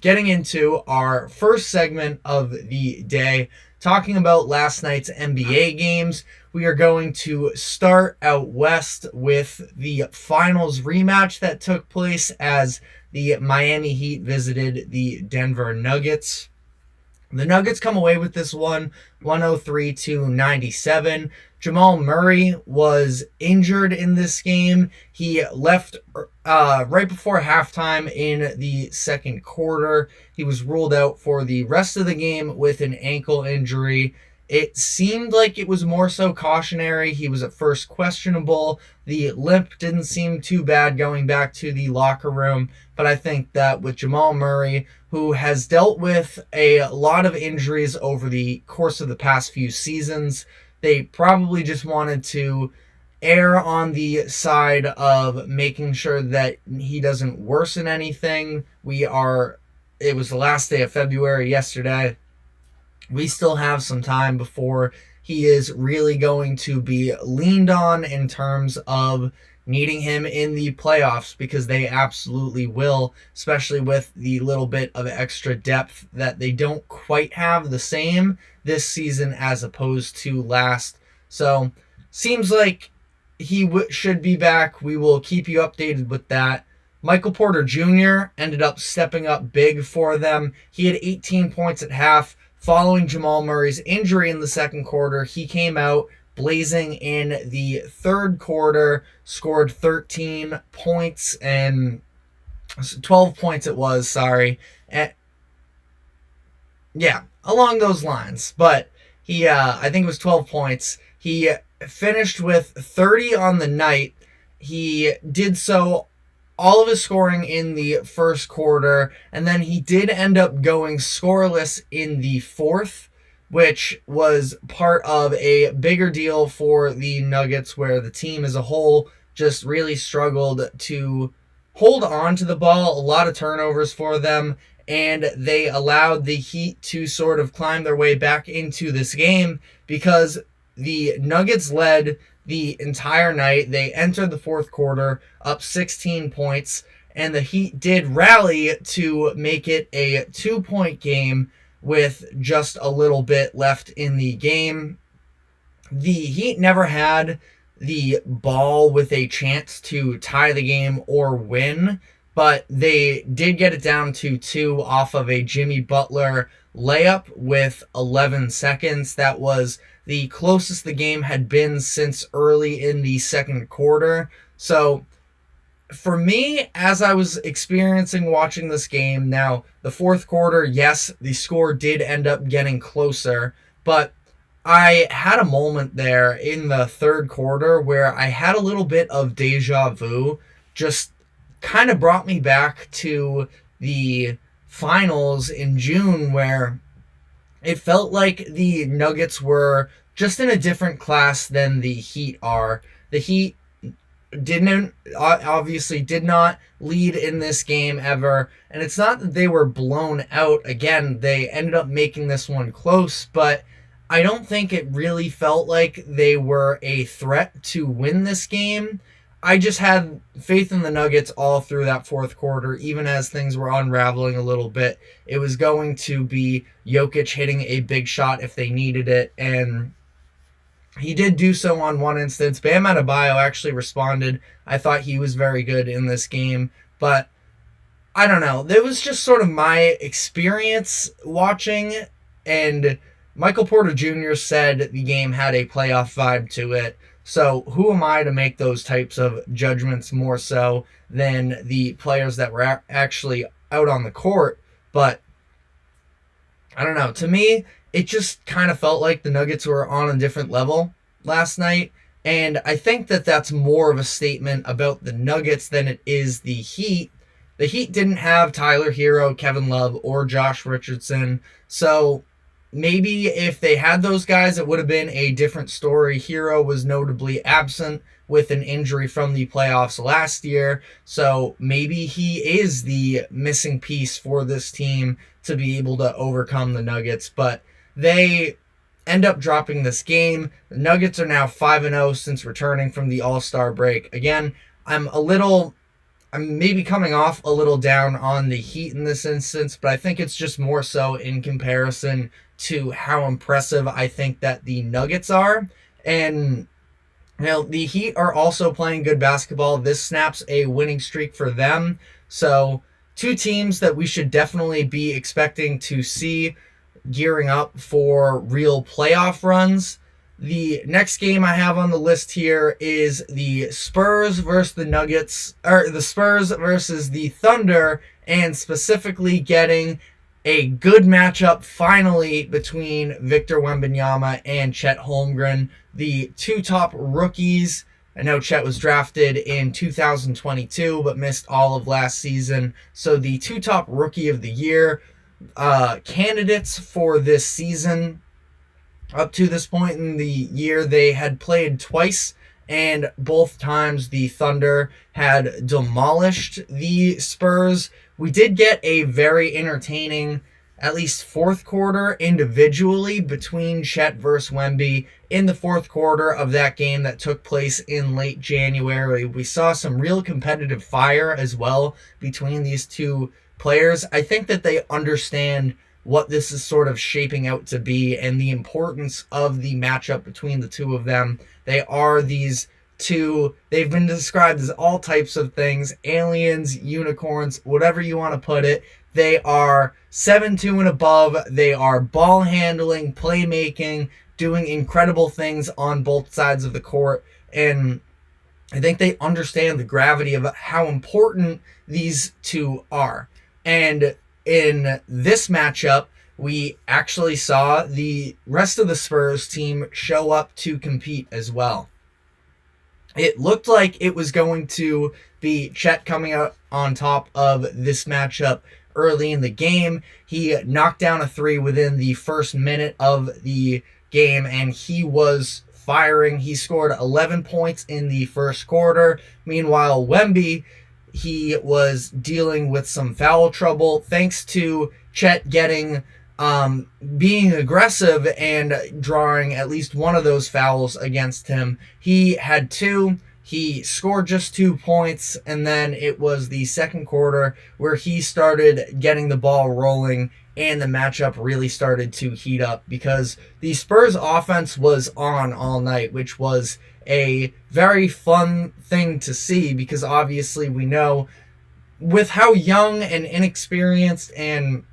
getting into our first segment of the day, talking about last night's NBA games. We are going to start out west with the finals rematch that took place as the Miami Heat visited the Denver Nuggets. The Nuggets come away with this one, 103-97. Jamal Murray was injured in this game. He left right before halftime in the second quarter. He was ruled out for the rest of the game with an ankle injury. It seemed like it was more so cautionary. He was at first questionable. The limp didn't seem too bad going back to the locker room. But I think that with Jamal Murray, who has dealt with a lot of injuries over the course of the past few seasons, they probably just wanted to err on the side of making sure that he doesn't worsen anything. It was the last day of February yesterday. We still have some time before he is really going to be leaned on in terms of needing him in the playoffs, because they absolutely will, especially with the little bit of extra depth that they don't quite have the same this season as opposed to last. So, seems like he should be back. We will keep you updated with that. Michael Porter Jr. ended up stepping up big for them. He had 18 points at half. Following Jamal Murray's injury in the second quarter, he came out blazing in the third quarter, scored 13 points and 12 points along those lines. But I think it was 12 points. He finished with 30 on the night. He did so all of his scoring in the first quarter, and then he did end up going scoreless in the fourth, which was part of a bigger deal for the Nuggets, where the team as a whole just really struggled to hold on to the ball. A lot of turnovers for them, and they allowed the Heat to sort of climb their way back into this game because the Nuggets led the entire night. They entered the fourth quarter up 16 points, and the Heat did rally to make it a 2-point game with just a little bit left in the game. The Heat never had the ball with a chance to tie the game or win, but they did get it down to 2 off of a Jimmy Butler layup with 11 seconds. That was the closest the game had been since early in the second quarter. So for me, as I was experiencing watching this game, now the fourth quarter, yes, the score did end up getting closer, but I had a moment there in the third quarter where I had a little bit of deja vu. Just kind of brought me back to the finals in June, where it felt like the Nuggets were just in a different class than the Heat are. The Heat did not lead in this game ever, and it's not that they were blown out. Again, they ended up making this one close, but I don't think it really felt like they were a threat to win this game. I just had faith in the Nuggets all through that fourth quarter, even as things were unraveling a little bit. It was going to be Jokic hitting a big shot if they needed it, and he did do so on one instance. Bam Adebayo actually responded. I thought he was very good in this game, but I don't know. It was just sort of my experience watching, and Michael Porter Jr. said the game had a playoff vibe to it. So who am I to make those types of judgments more so than the players that were actually out on the court? But I don't know. To me, it just kind of felt like the Nuggets were on a different level last night. And I think that that's more of a statement about the Nuggets than it is the Heat. The Heat didn't have Tyler Hero, Kevin Love, or Josh Richardson. So maybe if they had those guys, it would have been a different story. Hero was notably absent with an injury from the playoffs last year, so maybe he is the missing piece for this team to be able to overcome the Nuggets. But they end up dropping this game. The Nuggets are now 5-0 since returning from the All-Star break. Again, I'm a little I'm maybe coming off a little down on the Heat in this instance, but I think it's just more so in comparison to how impressive I think that the Nuggets are. And the Heat are also playing good basketball. This snaps a winning streak for them. So, two teams that we should definitely be expecting to see gearing up for real playoff runs. The next game I have on the list here is the Spurs versus the Nuggets, or the Spurs versus the Thunder, and specifically getting a good matchup finally between Victor Wembanyama and Chet Holmgren, the two top rookies. I know Chet was drafted in 2022 but missed all of last season. So the two top rookie of the year candidates for this season. Up to this point in the year, they had played twice, and both times the Thunder had demolished the Spurs. We did get a very entertaining, at least fourth quarter individually between Chet versus Wemby in the fourth quarter of that game that took place in late January. We saw some real competitive fire as well between these two players. I think that they understand what this is sort of shaping out to be and the importance of the matchup between the two of them. They are these two, they've been described as all types of things, aliens, unicorns, whatever you want to put it. They are 7'2" and above. They are ball handling, playmaking, doing incredible things on both sides of the court. And I think they understand the gravity of how important these two are. And in this matchup, we actually saw the rest of the Spurs team show up to compete as well. It looked like it was going to be Chet coming out on top of this matchup early in the game. He knocked down a three within the first minute of the game, and he was firing. He scored 11 points in the first quarter. Meanwhile, Wemby, he was dealing with some foul trouble thanks to Chet being aggressive and drawing at least one of those fouls against him. He had two. He scored just 2 points, and then it was the second quarter where he started getting the ball rolling and the matchup really started to heat up because the Spurs offense was on all night, which was a very fun thing to see because obviously we know with how young and inexperienced and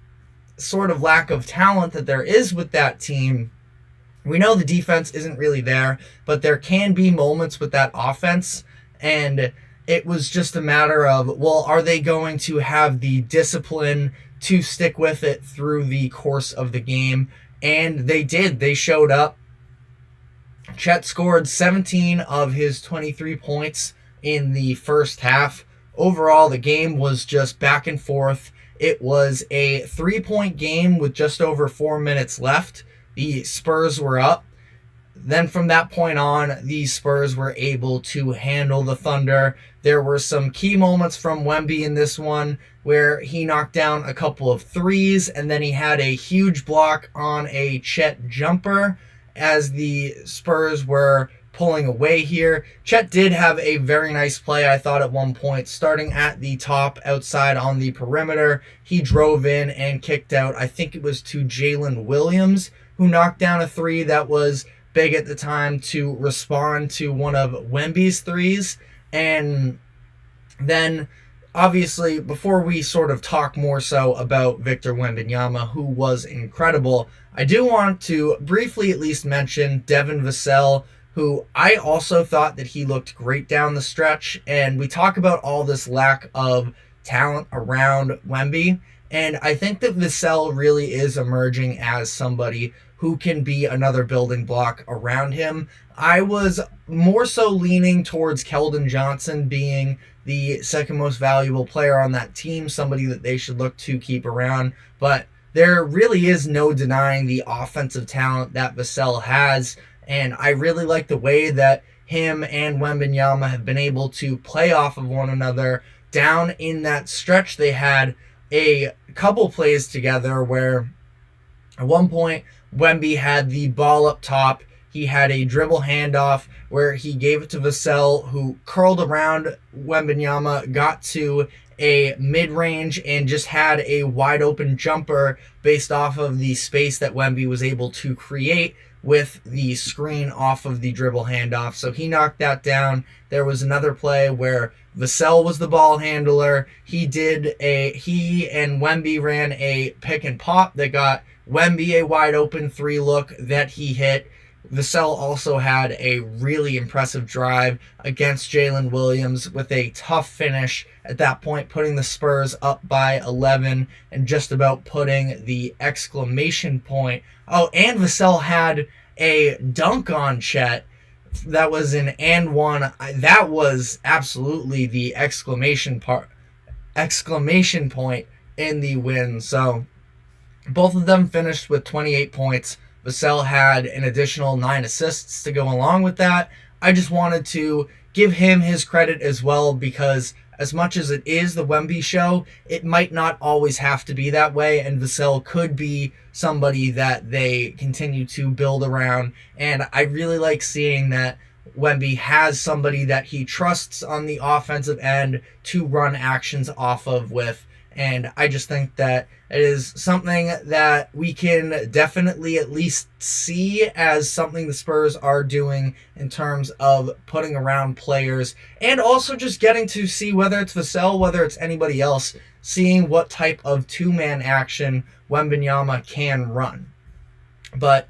sort of lack of talent that there is with that team, we know the defense isn't really there, but there can be moments with that offense, and it was just a matter of, well, are they going to have the discipline to stick with it through the course of the game? And they did. They showed up. Chet scored 17 of his 23 points in the first half. Overall, the game was just back and forth. It was a 3-point game with just over 4 minutes left. The Spurs were up. Then from that point on, the Spurs were able to handle the Thunder. There were some key moments from Wemby in this one where he knocked down a couple of threes, and then he had a huge block on a Chet jumper as the Spurs were pulling away here. Chet did have a very nice play, I thought, at one point, starting at the top outside on the perimeter. He drove in and kicked out, I think it was to Jalen Williams, who knocked down a three that was big at the time to respond to one of Wemby's threes. And then, obviously, before we sort of talk more so about Victor Wembanyama, who was incredible, I do want to briefly at least mention Devin Vassell, who I also thought that he looked great down the stretch. And we talk about all this lack of talent around Wemby, and I think that Vassell really is emerging as somebody who can be another building block around him. I was more so leaning towards Keldon Johnson being the second most valuable player on that team, somebody that they should look to keep around. But there really is no denying the offensive talent that Vassell has, and I really like the way that him and Wembanyama have been able to play off of one another. Down in that stretch, they had a couple plays together where at one point Wemby had the ball up top. He had a dribble handoff where he gave it to Vassell, who curled around Wembanyama, got to a mid-range, and just had a wide-open jumper based off of the space that Wemby was able to create with the screen off of the dribble handoff. So he knocked that down. There was another play where Vassell was the ball handler. He and Wemby ran a pick and pop that got Wemby a wide open 3 look that he hit. Vassell also had a really impressive drive against Jalen Williams with a tough finish at that point, putting the Spurs up by 11 and just about putting the exclamation point. Oh, and Vassell had a dunk on Chet. That was an and one. That was absolutely the exclamation point in the win. So both of them finished with 28 points. Vassell had an additional 9 assists to go along with that. I just wanted to give him his credit as well, because as much as it is the Wemby show, it might not always have to be that way, and Vassell could be somebody that they continue to build around. And I really like seeing that Wemby has somebody that he trusts on the offensive end to run actions off of with. And I just think that it is something that we can definitely at least see as something the Spurs are doing in terms of putting around players, and also just getting to see, whether it's Vassell, whether it's anybody else, seeing what type of two-man action Wembanyama can run. But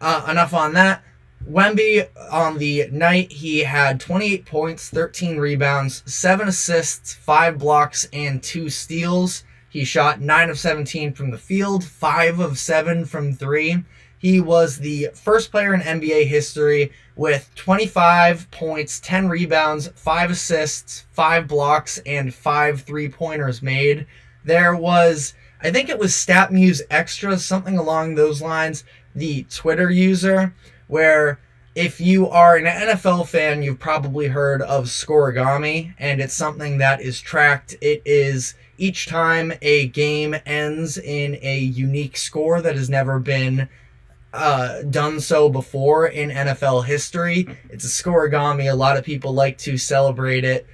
enough on that. Wemby, on the night, he had 28 points, 13 rebounds, 7 assists, 5 blocks, and 2 steals. He shot 9 of 17 from the field, 5 of 7 from 3. He was the first player in NBA history with 25 points, 10 rebounds, 5 assists, 5 blocks, and 5 3-pointers made. There was, I think it was StatMuse Extra, something along those lines, the Twitter user, where if you are an NFL fan, you've probably heard of Scorigami, and it's something that is tracked. It is each time a game ends in a unique score that has never been done so before in NFL history. It's a Scorigami. A lot of people like to celebrate it.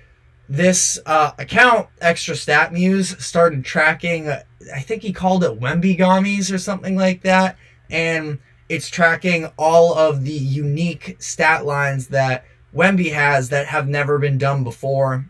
This account, Extra Stat Muse, started tracking, I think he called it Wembygamis or something like that, and it's tracking all of the unique stat lines that Wemby has that have never been done before.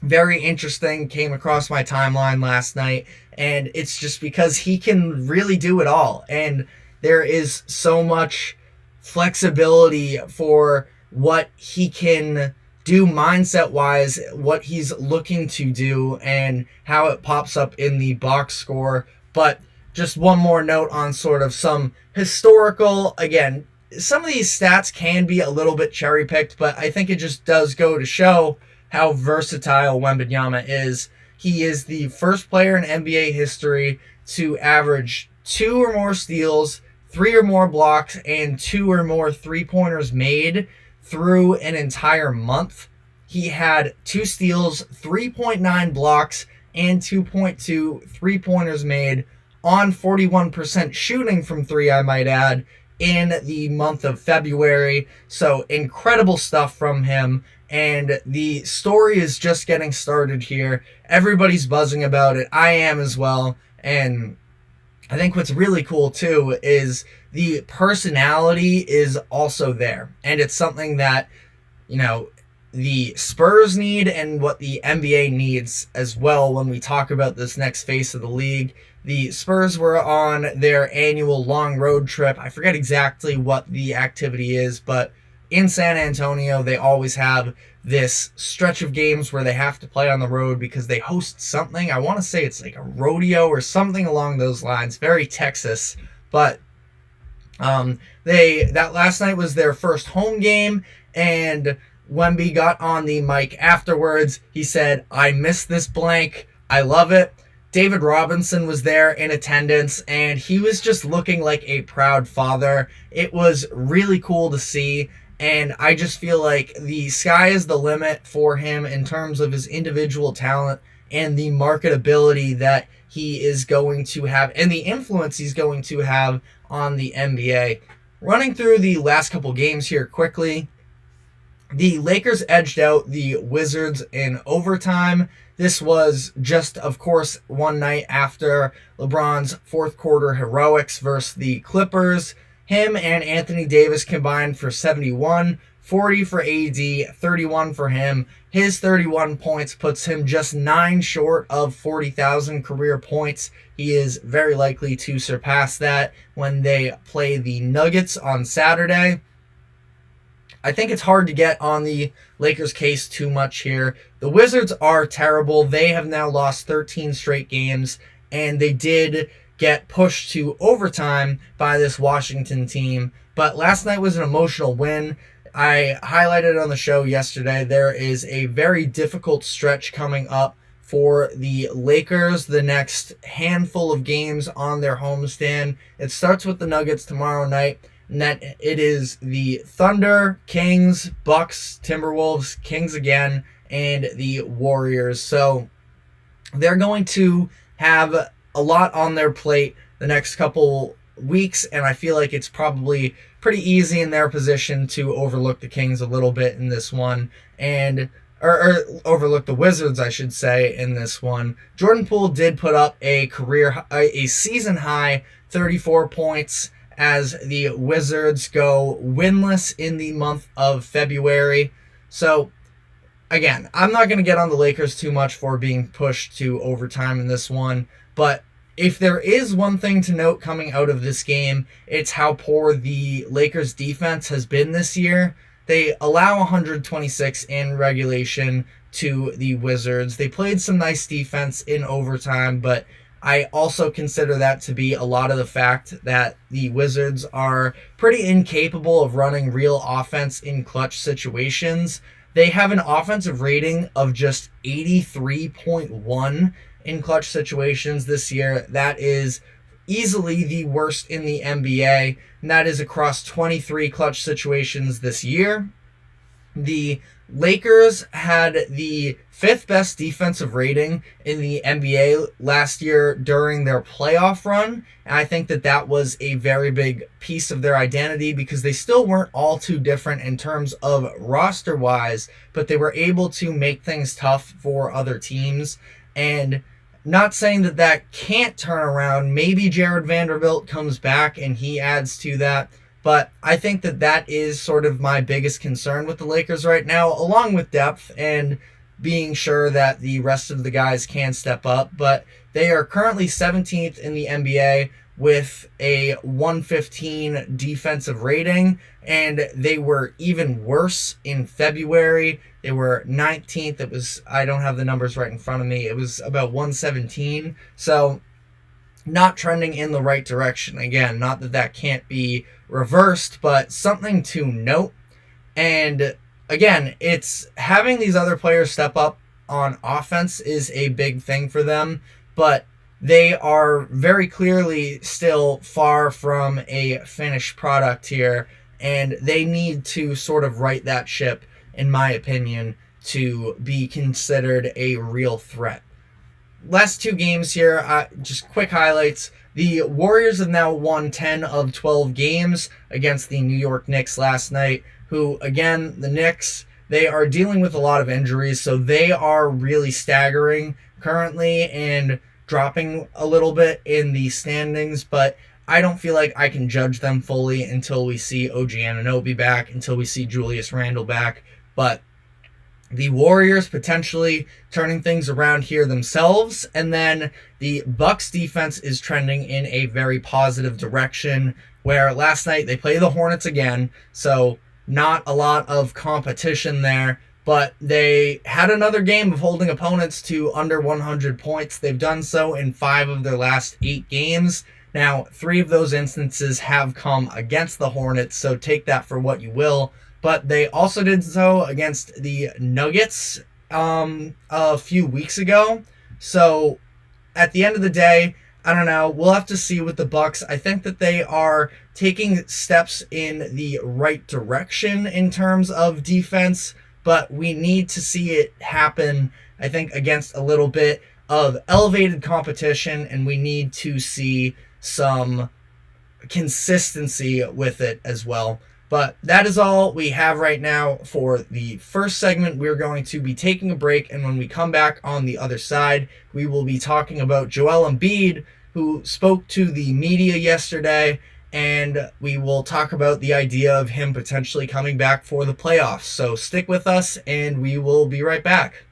Very interesting. Came across my timeline last night, and it's just because he can really do it all, and there is so much flexibility for what he can do mindset-wise, what he's looking to do, and how it pops up in the box score. But just one more note on sort of some historical, again, some of these stats can be a little bit cherry-picked, but I think it just does go to show how versatile Wembanyama is. He is the first player in NBA history to average 2 or more steals, 3 or more blocks, and 2 or more 3-pointers made through an entire month. He had 2 steals, 3.9 blocks, and 2.2 3-pointers made on 41% shooting from 3, I might add, in the month of February. So incredible stuff from him, and the story is just getting started here. Everybody's buzzing about it. I am as well. And I think what's really cool too is the personality is also there, and it's something that, you know, the Spurs need and what the NBA needs as well when we talk about this next phase of the league. The Spurs were on their annual long road trip. I forget exactly what the activity is, but in San Antonio, they always have this stretch of games where they have to play on the road because they host something. I want to say it's like a rodeo or something along those lines. Very Texas. But that last night was their first home game, and Wemby got on the mic afterwards. He said, "I miss this blank. I love it." David Robinson was there in attendance, and he was just looking like a proud father. It was really cool to see, and I just feel like the sky is the limit for him in terms of his individual talent and the marketability that he is going to have and the influence he's going to have on the NBA. running through the last couple games here quickly, the Lakers edged out the Wizards in overtime. This was just, of course, one night after LeBron's fourth quarter heroics versus the Clippers. Him and Anthony Davis combined for 71, 40 for AD, 31 for him. His 31 points puts him just 9 short of 40,000 career points. He is very likely to surpass that when they play the Nuggets on Saturday. I think it's hard to get on the Lakers' case too much here. The Wizards are terrible. They have now lost 13 straight games, and they did get pushed to overtime by this Washington team. But last night was an emotional win. I highlighted on the show yesterday, there is a very difficult stretch coming up for the Lakers, the next handful of games on their homestand. It starts with the Nuggets tomorrow night, and that it is the Thunder, Kings, Bucks, Timberwolves, Kings again, and the Warriors. So they're going to have a lot on their plate the next couple weeks, and I feel like it's probably pretty easy in their position to overlook the Kings a little bit in this one, or overlook the Wizards, I should say, in this one. Jordan Poole did put up a season high 34 points as the Wizards go winless in the month of February. So, again, I'm not going to get on the Lakers too much for being pushed to overtime in this one, but if there is one thing to note coming out of this game, it's how poor the Lakers defense has been this year. They allow 126 in regulation to the Wizards. They played some nice defense in overtime, but I also consider that to be a lot of the fact that the Wizards are pretty incapable of running real offense in clutch situations. They have an offensive rating of just 83.1 in clutch situations this year. That is easily the worst in the NBA, and that is across 23 clutch situations this year. The Lakers had the 5th best defensive rating in the NBA last year during their playoff run, and I think that was a very big piece of their identity because they still weren't all too different in terms of roster-wise, but they were able to make things tough for other teams. And not saying that can't turn around. Maybe Jared Vanderbilt comes back and he adds to that. But I think that is sort of my biggest concern with the Lakers right now, along with depth and being sure that the rest of the guys can step up. But they are currently 17th in the NBA with a 115 defensive rating, and they were even worse in February. They were 19th. I don't have the numbers right in front of me. It was about 117. So not trending in the right direction. Again, not that can't be reversed, but something to note. And again, it's having these other players step up on offense is a big thing for them, but they are very clearly still far from a finished product here, and they need to sort of right that ship, in my opinion, to be considered a real threat. Last 2 games here, just quick highlights. The Warriors have now won 10 of 12 games against the New York Knicks last night, who, again, the Knicks, they are dealing with a lot of injuries, so they are really staggering currently and dropping a little bit in the standings, but I don't feel like I can judge them fully until we see OG Anunoby back, until we see Julius Randle back. But the Warriors potentially turning things around here themselves, and then the Bucks defense is trending in a very positive direction, where last night they play the Hornets again, so not a lot of competition there, but they had another game of holding opponents to under 100 points. They've done so in 5 of their last 8 games. Now, 3 of those instances have come against the Hornets, so take that for what you will. But they also did so against the Nuggets a few weeks ago. So at the end of the day, I don't know. We'll have to see with the Bucks. I think that they are taking steps in the right direction in terms of defense, but we need to see it happen, I think, against a little bit of elevated competition, and we need to see some consistency with it as well. But that is all we have right now for the first segment. We're going to be taking a break, and when we come back on the other side, we will be talking about Joel Embiid, who spoke to the media yesterday, and we will talk about the idea of him potentially coming back for the playoffs. So stick with us, and we will be right back.